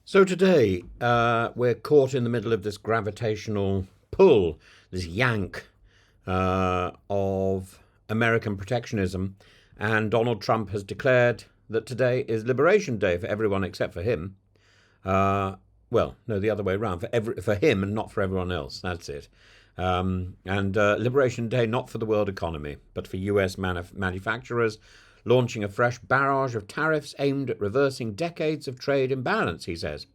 So today, we're caught in the middle of this gravitational pull, this yank of American protectionism, and Donald Trump has declared that today is Liberation Day for everyone except for him. Well, no, the other way around, for him and not for everyone else. That's it. And Liberation Day not for the world economy, but for US manufacturers, launching a fresh barrage of tariffs aimed at reversing decades of trade imbalance, he says.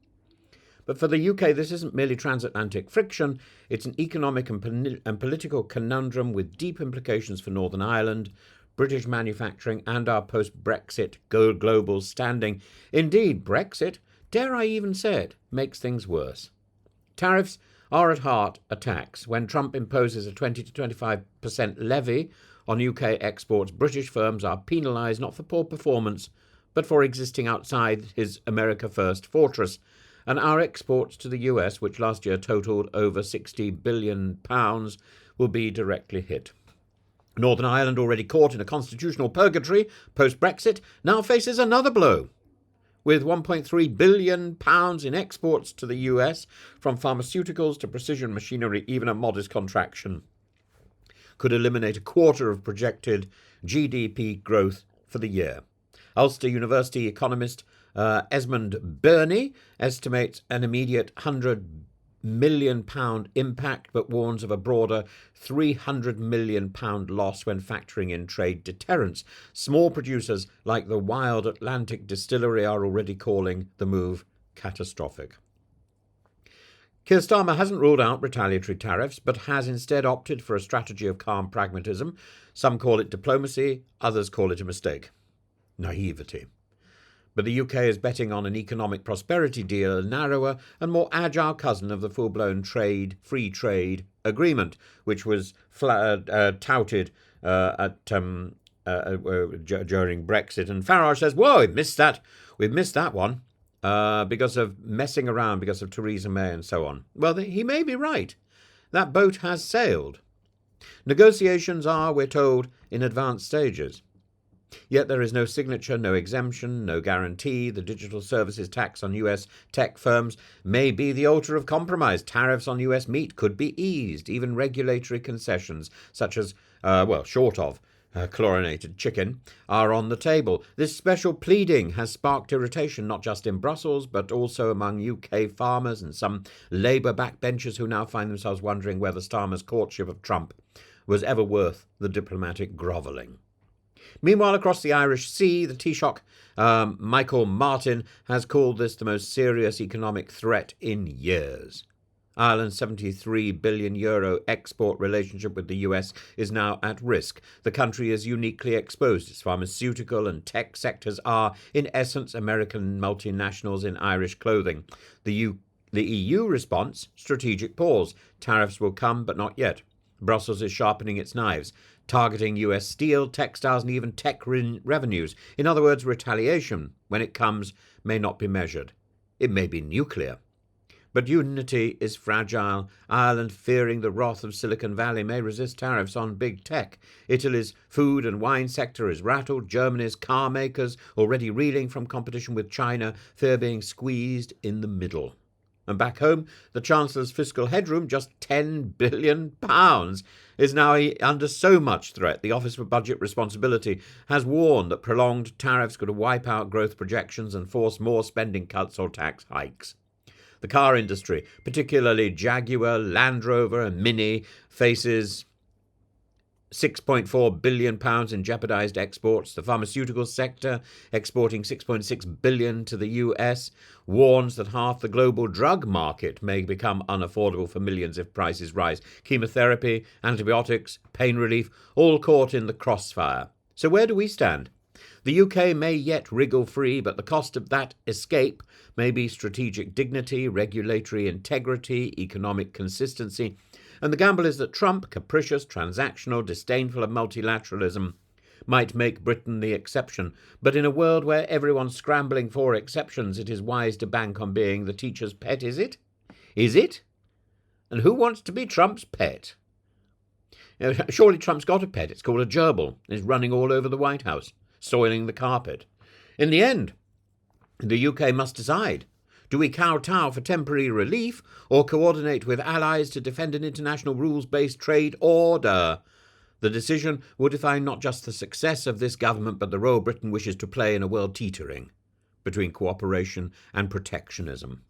But for the UK, this isn't merely transatlantic friction, it's an economic and political conundrum with deep implications for Northern Ireland, British manufacturing, and our post-Brexit global standing. Indeed, Brexit, dare I even say it, makes things worse. Tariffs are at heart a tax. When Trump imposes a 20 to 25% levy on UK exports, British firms are penalised not for poor performance, but for existing outside his America First fortress. And our exports to the US, which last year totalled over £60 billion, will be directly hit. Northern Ireland, already caught in a constitutional purgatory post-Brexit, now faces another blow. With £1.3 billion in exports to the US, from pharmaceuticals to precision machinery, even a modest contraction could eliminate a quarter of projected GDP growth for the year. Ulster University economist Esmond Birney estimates an immediate £100 million impact, but warns of a broader £300 million loss when factoring in trade deterrence. Small producers like the Wild Atlantic Distillery are already calling the move catastrophic. Keir Starmer hasn't ruled out retaliatory tariffs, but has instead opted for a strategy of calm pragmatism. Some call it diplomacy, others call it a mistake. Naivety. But the UK is betting on an economic prosperity deal, a narrower and more agile cousin of the full-blown free trade agreement, which was touted during Brexit. And Farage says, "Whoa, we've missed that one because of messing around, because of Theresa May and so on." Well, he may be right. That boat has sailed. Negotiations are, we're told, in advanced stages. Yet there is no signature, no exemption, no guarantee. The digital services tax on US tech firms may be the altar of compromise. Tariffs on US meat could be eased. Even regulatory concessions, such as, short of chlorinated chicken, are on the table. This special pleading has sparked irritation not just in Brussels, but also among UK farmers and some Labour backbenchers who now find themselves wondering whether Starmer's courtship of Trump was ever worth the diplomatic grovelling. Meanwhile, across the Irish Sea, the Taoiseach, Michael Martin, has called this the most serious economic threat in years. Ireland's €73 billion export relationship with the US is now at risk. The country is uniquely exposed. Its pharmaceutical and tech sectors are, in essence, American multinationals in Irish clothing. The EU response, strategic pause. Tariffs will come, but not yet. Brussels is sharpening its knives, targeting US steel, textiles, and even tech revenues. In other words, retaliation, when it comes, may not be measured. It may be nuclear. But unity is fragile. Ireland, fearing the wrath of Silicon Valley, may resist tariffs on big tech. Italy's food and wine sector is rattled. Germany's car makers, already reeling from competition with China, fear being squeezed in the middle. And back home, the Chancellor's fiscal headroom, just £10 billion, is now under so much threat. The Office for Budget Responsibility has warned that prolonged tariffs could wipe out growth projections and force more spending cuts or tax hikes. The car industry, particularly Jaguar, Land Rover and Mini, faces £6.4 billion in jeopardised exports. The pharmaceutical sector, exporting $6.6 billion to the US, warns that half the global drug market may become unaffordable for millions if prices rise. Chemotherapy, antibiotics, pain relief, all caught in the crossfire. So where do we stand? The UK may yet wriggle free, but the cost of that escape may be strategic dignity, regulatory integrity, economic consistency. And the gamble is that Trump, capricious, transactional, disdainful of multilateralism, might make Britain the exception. But in a world where everyone's scrambling for exceptions, it is wise to bank on being the teacher's pet, is it? Is it? And who wants to be Trump's pet? Surely Trump's got a pet. It's called a gerbil. It's running all over the White House, soiling the carpet. In the end, the UK must decide. Do we kowtow for temporary relief or coordinate with allies to defend an international rules-based trade order? The decision will define not just the success of this government, but the role Britain wishes to play in a world teetering between cooperation and protectionism.